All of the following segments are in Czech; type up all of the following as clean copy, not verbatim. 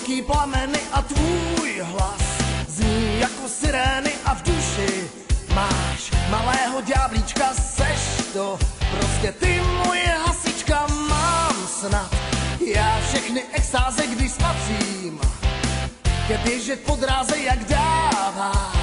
horký plameny a tvůj hlas zní jako sirény a v duši máš malého ďáblíčka, seš to prostě ty moje hasička, mám snad já všechny extáze, když spatřím tě běžet po dráze, jak dáváš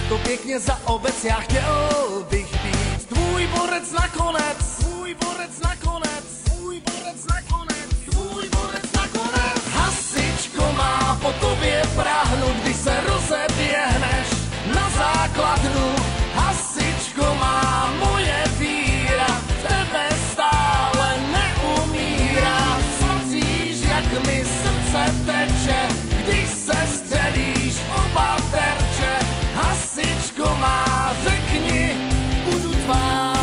to pěkně za obec, já chtěl bych být tvůj borec nakonec, tvůj borec nakonec, tvůj borec nakonec, tvůj borec nakonec. Hasičko má po tobě práhnout, když se rozeběhneš na základnu. Hasičko má moje víra, v tebe stále neumírá. Spatříš, jak mi srdce teče, když se střelíš oba terče. Hasičko má, řekni, budu tvá.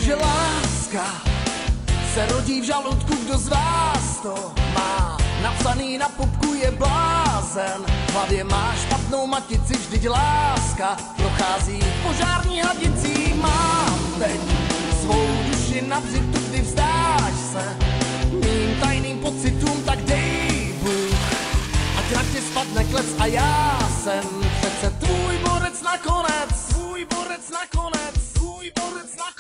Že láska se rodí v žaludku, kdo z vás to má napsaný na pupku, je blázen. V hlavě má špatnou matici, vždyť láska prochází požární hadicí. Mám teď svou duši na břitu, kdy vzdáš se mým tajným pocitům, tak dej Bůh, ať na tě spadne klec a já jsem přece tvůj borec nakonec, tvůj borec nakonec, tvůj borec nakonec.